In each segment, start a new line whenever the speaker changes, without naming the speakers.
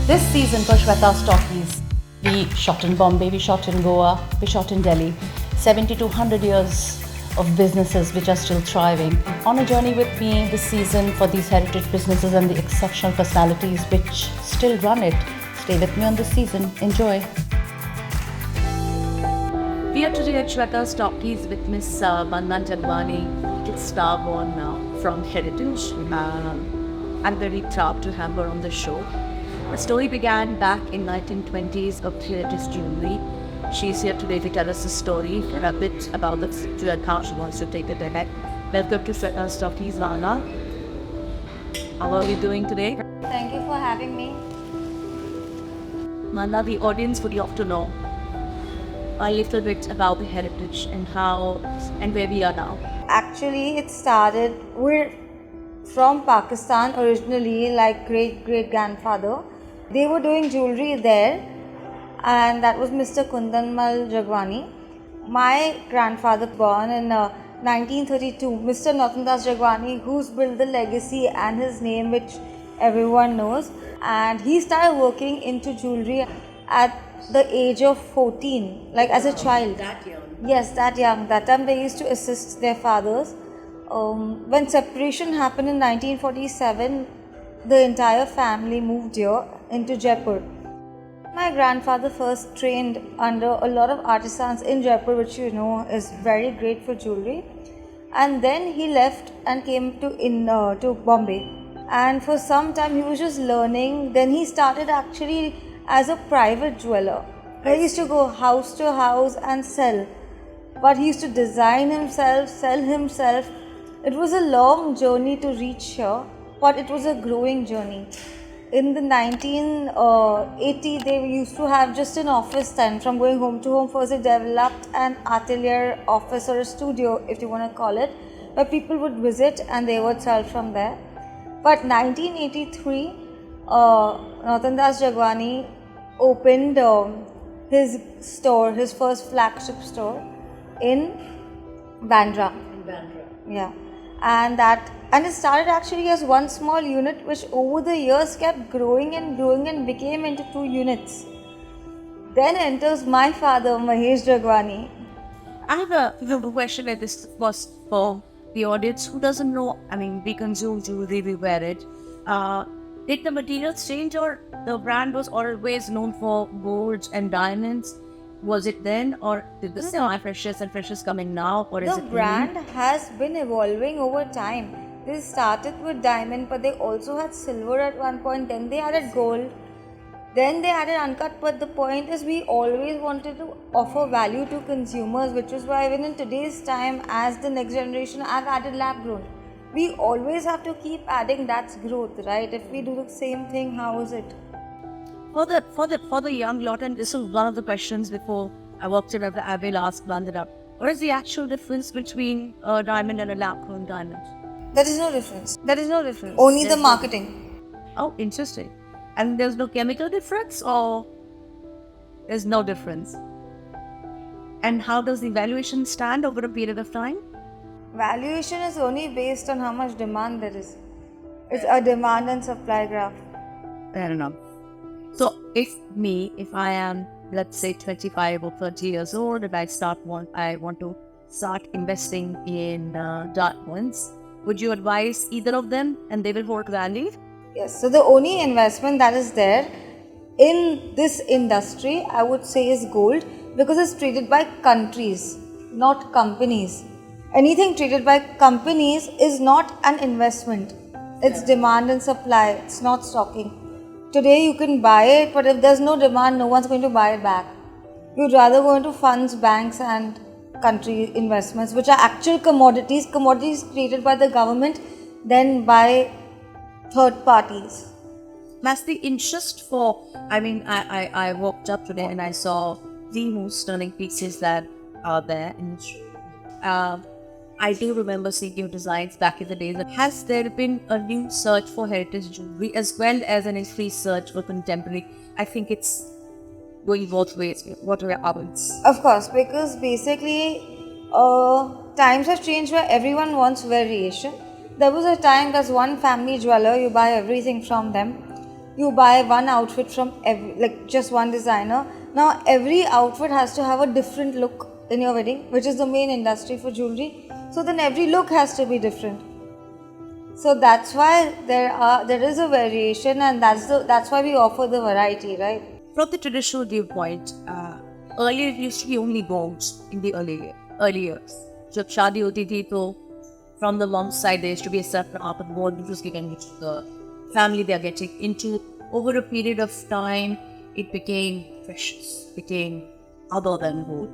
This season for Shweta's Talkies, we shot in Bombay, we shot in Goa, we shot in Delhi. 70 to 100 years of businesses which are still thriving. On a journey with me this season for these heritage businesses and the exceptional personalities which still run it. Stay with me on this season. Enjoy. We are today at Shweta's Talkies with Ms Vandana Jagwani. It's starborn from Heritage. I'm very proud to have her on the show. The story began back in 1920s of Heritage Jewellery. She's here today to tell us a story and a bit about how she wants to take it ahead. Welcome to Shweta's Talkies, Vandana. How are you doing today?
Thank you for having me.
Vandana, the audience would love to know a little bit about the heritage and how and where we are now.
Actually, it started, we're from Pakistan originally, like great-great-grandfather. They were doing jewelry there, and that was Mr. Ms Jagwani. My grandfather born in 1932, Mr. Notandass Jagwani, who's built the legacy and his name which everyone knows. And he started working into jewelry at the age of 14, like as a child.
That young?
Yes, that young. That time they used to assist their fathers. When separation happened in 1947, the entire family moved here into Jaipur. My grandfather first trained under a lot of artisans in Jaipur, which you know is very great for jewelry. And then he left and came to Bombay. And for some time he was just learning. Then he started actually as a private jeweler. He used to go house to house and sell. But he used to design himself, sell himself. It was a long journey to reach here, but it was a growing journey. In the 1980, they used to have just an office then. From going home to home, first they developed an atelier office or a studio, if you want to call it, where people would visit and they would sell from there. But 1983, Notandass Jagwani opened his store, his first flagship store in Bandra. Yeah. And it started actually as one small unit, which over the years kept growing and became into 2 units. Then enters my father, Mahesh Notandass.
I have a question, and this was for the audience who doesn't know. I mean, we consume jewelry, we wear it. Did the materials change, or the brand was always known for golds and diamonds? Was it then, or did the semi-precious and precious coming now, or is it?
The brand has been evolving over time. They started with diamond, but they also had silver at one point. Then they added gold. Then they added uncut. But the point is, we always wanted to offer value to consumers, which is why even in today's time, as the next generation, I've added lab grown. We always have to keep adding. That's growth, right? If we do the same thing, how is it?
For the young lot, and this was one of the questions before I walked in, I will ask Vandana, what is the actual difference between a diamond and a lab-grown diamond?
There is no difference. Only the marketing.
Oh, interesting. And there's no chemical difference, or there's no difference? And how does the valuation stand over a period of time?
Valuation is only based on how much demand there is. It's a demand and supply graph.
Fair enough. So if I am, let's say 25 or 30 years old, and I want to start investing in diamonds, would you advise either of them and they will hold value?
Yes, so the only investment that is there in this industry, I would say, is gold, because it's traded by countries, not companies. Anything traded by companies is not an investment. It's demand and supply, it's not stocking. Today you can buy it, but if there's no demand, no one's going to buy it back. You'd rather go into funds, banks and country investments, which are actual commodities created by the government, then by third parties.
That's the interest for, I walked up today and I saw the most stunning pieces that are there in the show. I do remember seeing your designs back in the days. Has there been a new search for heritage jewelry as well as an increased search for contemporary? I think it's going both ways. What are your comments?
Of course, because basically times have changed where everyone wants variation. There was a time there's one family jeweler, you buy everything from them. you buy one outfit from just one designer. Now every outfit has to have a different look in your wedding, which is the main industry for jewelry. So then every look has to be different. So that's why there is a variation, and that's why we offer the variety, right?
From the traditional viewpoint, earlier it used to be only golds in the early years. So shadi hoti thi to from the mom's side there used to be a certain amount of gold which was given to the family they are getting into. Over a period of time, it became precious, became other than gold.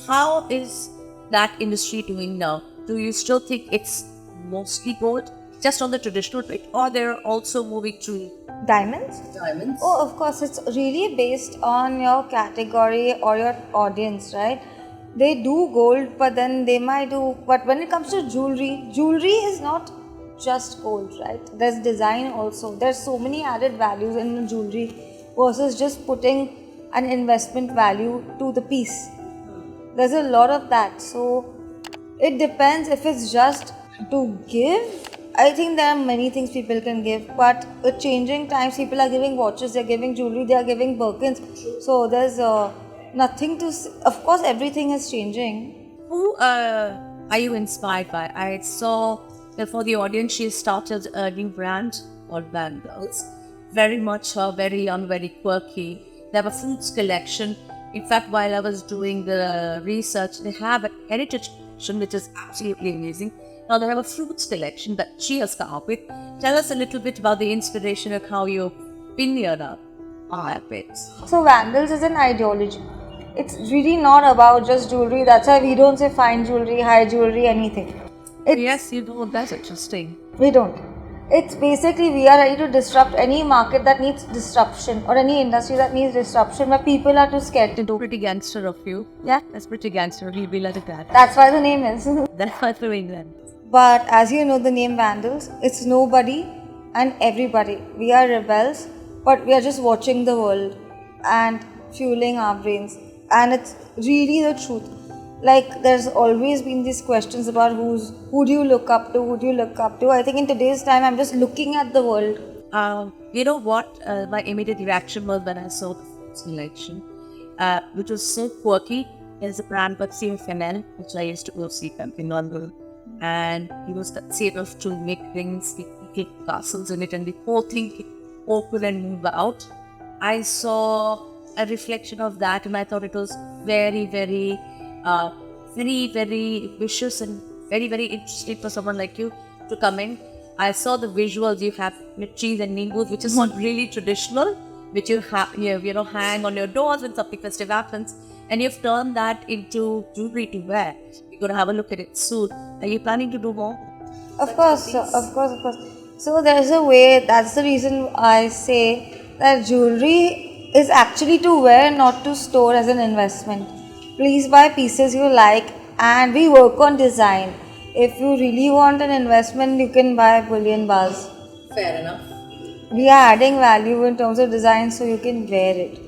How is that industry doing now? Do you still think it's mostly gold, just on the traditional bit, or they're also moving to
Diamonds?
diamonds?
Oh, of course, it's really based on your category or your audience, right? They do gold, but then they might do. But when it comes to jewelry is not just gold, right? There's design also. There's so many added values in jewelry versus just putting an investment value to the piece. There's a lot of that. So it depends if it's just to give. I think there are many things people can give, but with changing times, people are giving watches, they're giving jewelry, they are giving Birkins. So there's nothing to. Of course, everything is changing.
Who are you inspired by? I saw that for the audience, she started a new brand called Vandals. Very much very young, very quirky. They have a fruits collection. In fact, while I was doing the research, they have a heritage collection which is absolutely amazing. Now they have a fruits collection that she has come up with. Tell us a little bit about the inspiration of how you pioneered up on that bit.
So Vandals is an ideology. It's really not about just jewelry. That's why we don't say fine jewelry, high jewelry, anything.
Yes, you do. That's interesting.
We don't. It's basically we are ready to disrupt any market that needs disruption or any industry that needs disruption where people are too scared to do.
Pretty gangster of you.
Yeah,
That's pretty gangster. We'll be like that.
that's why the name is.
That's why we're doing that.
But as you know, the name Vandals, it's nobody and everybody. We are rebels, but we are just watching the world and fueling our brains. And it's really the truth. Like, there's always been these questions about who do you look up to, who do you look up to. I think in today's time, I'm just looking at the world.
You know what? My immediate reaction was when I saw the selection, which was so quirky. There's a brand called Feminism, which I used to go see in London. And he was able to make things, he castles in it, and the whole thing open and move out. I saw a reflection of that, and I thought it was very, very vicious and very, very interesting for someone like you to come in. I saw the visuals. You have cheese and nimbus, which is not really traditional, which you have hang on your doors when something festive happens, and you've turned that into jewelry to wear. We're going to have a look at it soon. Are you planning to do more?
Of course. So there's a way, that's the reason I say that jewelry is actually to wear, not to store as an investment. Please buy pieces you like, and we work on design. If you really want an investment, you can buy bullion bars.
Fair enough.
We are adding value in terms of design so you can wear it.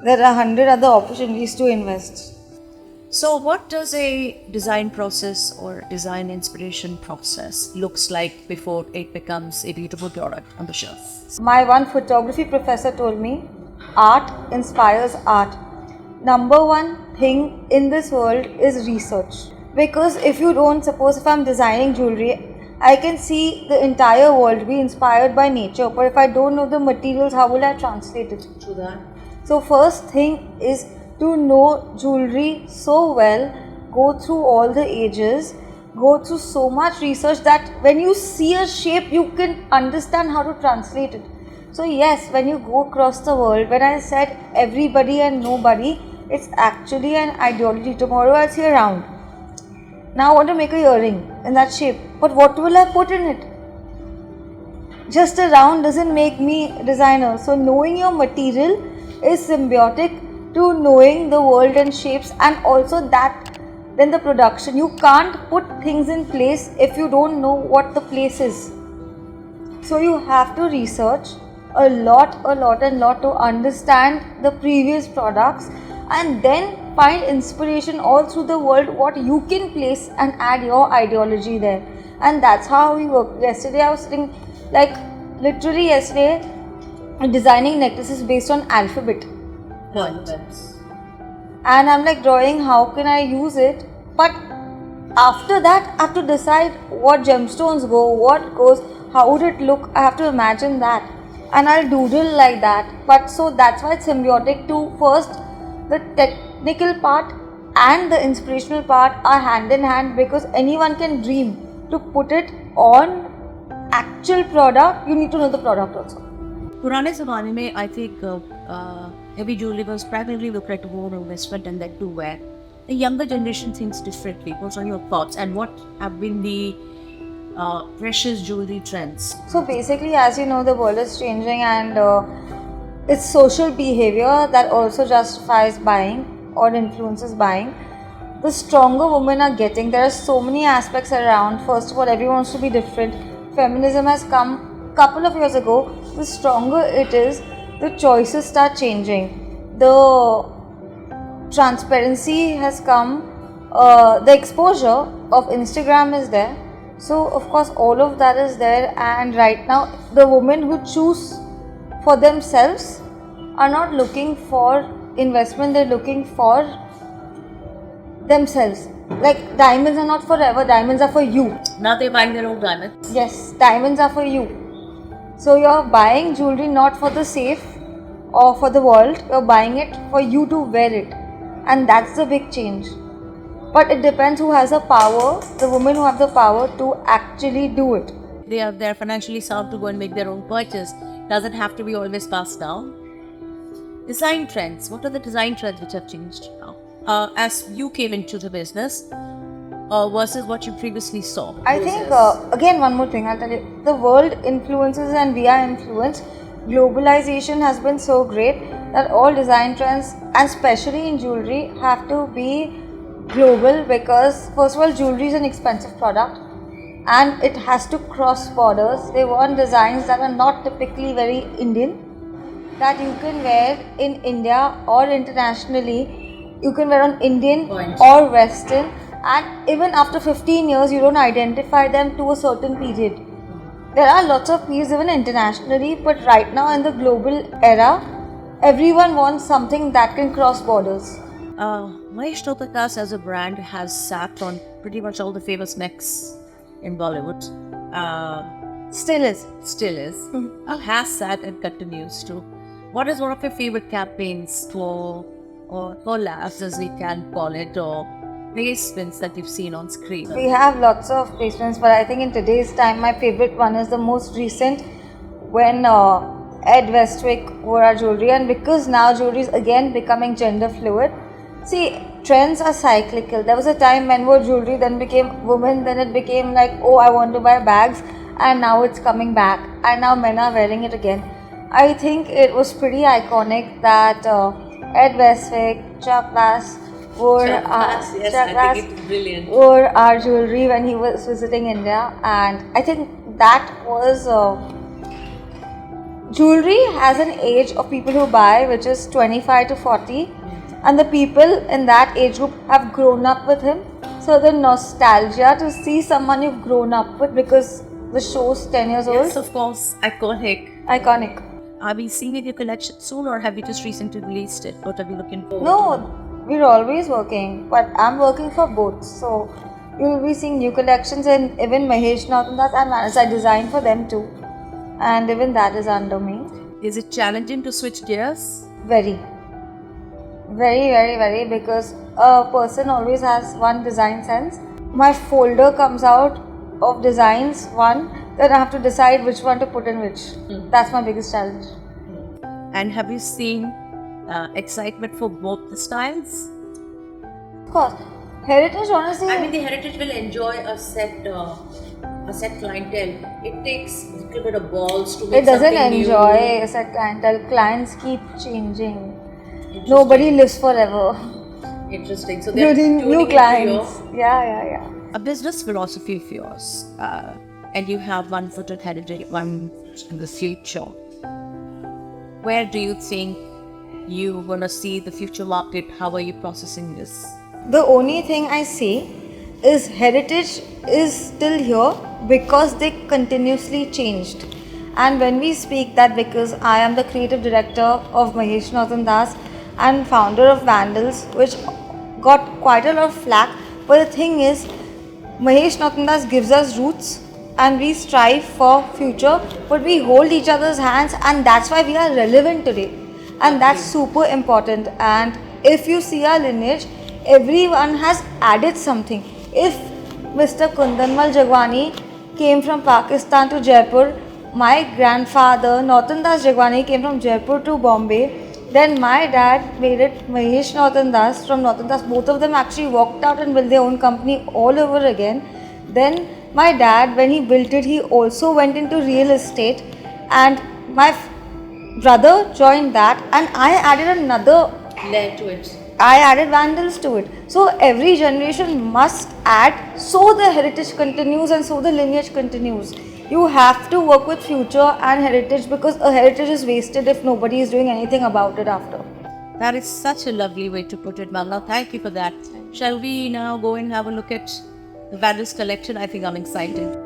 There are 100 other opportunities to invest.
So what does a design process or design inspiration process looks like before it becomes a beautiful product on the shelf?
My one photography professor told me, art inspires art. Number one thing in this world is research. Because if I'm designing jewelry, I can see the entire world be inspired by nature, but if I don't know the materials, how will I translate it?
True that.
So first thing is to know jewelry so well, go through all the ages, go through so much research that when you see a shape, you can understand how to translate it. So yes, when you go across the world, when I said everybody and nobody, it's actually an ideology. Tomorrow I'll see a round. Now I want to make a earring in that shape, but what will I put in it? Just a round doesn't make me a designer. So knowing your material is symbiotic to knowing the world and shapes, and also that then the production. You can't put things in place if you don't know what the place is. So you have to research a lot to understand the previous products, and then find inspiration all through the world what you can place and add your ideology there. And that's how we work. Yesterday I was sitting, like literally yesterday designing necklaces based on alphabet.
Alphabets.
And I'm like drawing how can I use it, but after that I have to decide what gemstones go, what goes, how would it look. I have to imagine that and I'll doodle like that. But so that's why it's symbiotic to first the technical part and the inspirational part are hand in hand, because anyone can dream. To put it on actual product, you need to know the product also.
पुराने ज़माने में I think heavy jewelry was primarily looked at more investment and then to wear. The younger generation thinks differently. What are your thoughts and what have been the precious jewelry trends?
So basically, as you know, the world is changing, and it's social behavior that also justifies buying or influences buying. The stronger women are getting, there are so many aspects around. First of all, everyone wants to be different. Feminism has come couple of years ago. The stronger it is, the choices start changing. The transparency has come. The exposure of Instagram is there. So of course all of that is there, and right now the women who choose for themselves are not looking for investment, they're looking for themselves. Like diamonds are not forever, diamonds are for you.
Now they're buying their own diamonds.
Yes, diamonds are for you. So you're buying jewelry not for the safe or for the world, you're buying it for you to wear it. And that's the big change. But it depends who has the power, the women who have the power to actually do it.
They are financially sound to go and make their own purchase. Doesn't have to be always passed down. Design trends. What are the design trends which have changed now? As you came into the business versus what you previously saw?
I think, again, one more thing I'll tell you. The world influences and we are influenced. Globalization has been so great that all design trends, and especially in jewelry, have to be global, because first of all, jewelry is an expensive product and it has to cross borders. They want designs that are not typically very Indian, that you can wear in India or internationally. You can wear on Indian or Western, and even after 15 years you don't identify them to a certain period. There are lots of pieces even internationally, but right now in the global era, everyone wants something that can cross borders.
Mahesh Notandass as a brand has sat on pretty much all the famous necks in Bollywood.
Still is.
Still is. Has sat and continues to. What is one of your favorite campaigns or collabs, as we can call it, or placements that you've seen on screen?
We have lots of placements, but I think in today's time, my favorite one is the most recent, when Ed Westwick wore our jewelry, and because now jewelry is again becoming gender fluid. See, trends are cyclical. There was a time men wore jewelry, then became women, then it became like, oh, I want to buy bags, and now it's coming back, and now men are wearing it again. I think it was pretty iconic that Ed Westwick, Chuck Bass wore our jewelry when he was visiting India, and I think that was jewelry has an age of people who buy, which is 25 to 40, and the people in that age group have grown up with him. So the nostalgia to see someone you've grown up with, because the show's 10 years old.
Yes, of course, iconic. Are we seeing in your collection soon, or have you just recently released it? What are we looking for?
No, we're always working, but I'm working for both. So you'll be seeing new collections, and even Mahesh Notandass and Vandals, I designed for them too. And even that is under me.
Is it challenging to switch gears?
Very, very, because a person always has one design sense. My folder comes out of designs, then I have to decide which one to put in which. That's my biggest challenge.
And have you seen excitement for both the styles?
Of course. Heritage, honestly...
I mean, the heritage will enjoy a set clientele. It takes a little bit of balls to make
It doesn't
something
enjoy
new.
a set clientele. Clients keep changing. Nobody lives forever.
Interesting. So they're
new clients. Yeah.
A business philosophy of yours, and you have one foot in heritage, one in the future. Where do you think you want to see the future market? How are you processing this?
The only thing I see is heritage is still here because they continuously changed. And when we speak that, because I am the creative director of Mahesh Notandass and founder of Vandals, which got quite a lot of flack, but the thing is, Mahesh Notandass gives us roots and we strive for future, but we hold each other's hands, and that's why we are relevant today. And that's super important. And if you see our lineage, everyone has added something. If Mr. Kundanmal Jagwani came from Pakistan to Jaipur, my grandfather Notandass Jagwani came from Jaipur to Bombay. Then my dad made it Mahesh Notandass from Notandass. Both of them actually walked out and built their own company all over again. Then my dad, when he built it, he also went into real estate, and my brother joined that, and I added another
Layer to it.
I added Vandals to it. So every generation must add, so the heritage continues and so the lineage continues. You have to work with future and heritage, because a heritage is wasted if nobody is doing anything about it after.
That is such a lovely way to put it, Manga. Thank you for that. Shall we now go and have a look at the Vandals collection? I think I'm excited.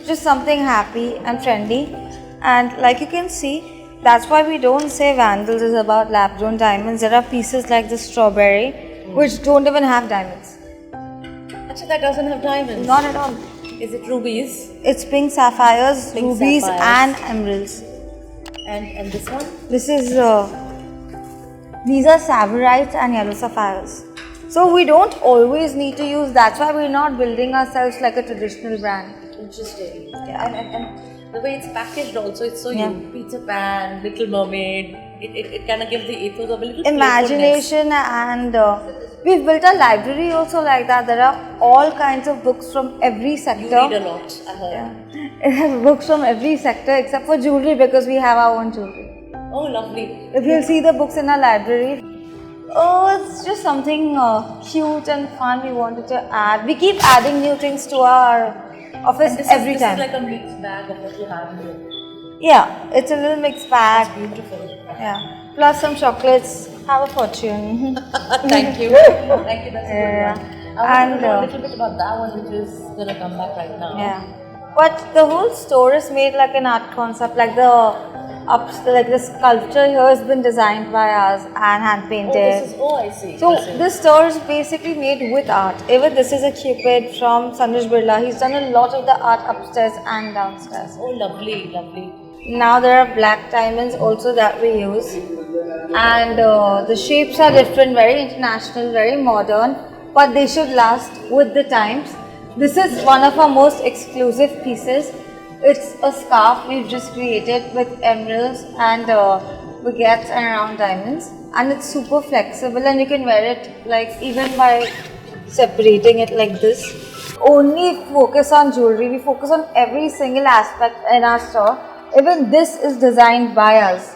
Just something happy and friendly, and like you can see, that's why we don't say Vandals is about lab grown diamonds. There are pieces like the strawberry which don't even have diamonds.
Actually, that doesn't have diamonds.
Not at all.
Is it rubies?
It's pink sapphires,
Pink
rubies
sapphires.
and emeralds.
And this one?
This is these are savorites and yellow sapphires. So we don't always need to use. That's why we're not building ourselves like a traditional brand.
Interesting.
Yeah.
And the way it's packaged also, it's so
Yeah.
unique. Peter Pan, Little Mermaid. It kind of gives the ethos of a little
Imagination, and we've built a library also like that. There are all kinds of books from every sector.
You read a lot, I heard.
Yeah. It has books from every sector except for jewelry, because we have our own jewelry.
Oh, lovely.
If you'll see the books in our library, it's just something cute and fun we wanted to add. We keep adding new things to our office every time.
This is like a mixed bag of what you have here.
Yeah, it's a little mixed bag.
Beautiful.
Yeah, plus some chocolates. Have a fortune.
Thank you. Thank you, that's a good
Yeah.
one. I want to know a
And,
little bit about that one, which is going to come back right now.
Yeah, but the whole store is made like an art concept. Like the sculpture here has been designed by us and hand painted.
I see.
So
I see.
this store is basically made with art. Even this is a Cupid from Sandesh Birla. He's done a lot of the art upstairs and downstairs.
Oh, lovely, lovely.
Now there are black diamonds also that we use, and the shapes are different, very international, very modern, but they should last with the times. This is one of our most exclusive pieces. It's a scarf we've just created with emeralds and baguettes and round diamonds, and it's super flexible, and you can wear it like even by separating it like this. Only focus on jewelry. We focus on every single aspect in our store. Even this is designed by us.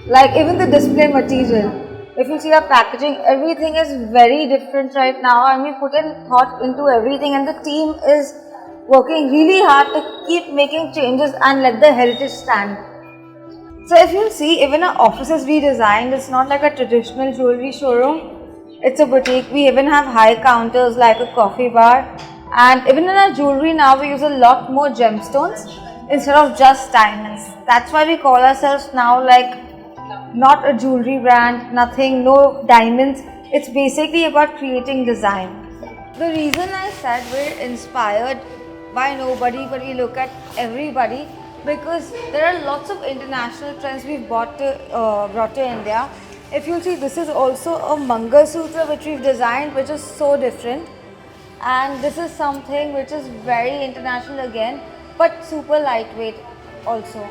Like even the display material. If you see our packaging, everything is very different right now, and we put in thought into everything, and the team is working really hard to keep making changes and let the heritage stand. So if you see, even our offices we designed, it's not like a traditional jewelry showroom. It's a boutique. We even have high counters like a coffee bar, and even in our jewelry now we use a lot more gemstones instead of just diamonds. That's why we call ourselves now like not a jewelry brand, nothing, no diamonds. It's basically about creating design. The reason I said we're inspired by nobody, but we look at everybody, because there are lots of international trends we've brought to India. If you see, this is also a Mangal Sutra which we've designed, which is so different, and this is something which is very international again, but super lightweight also.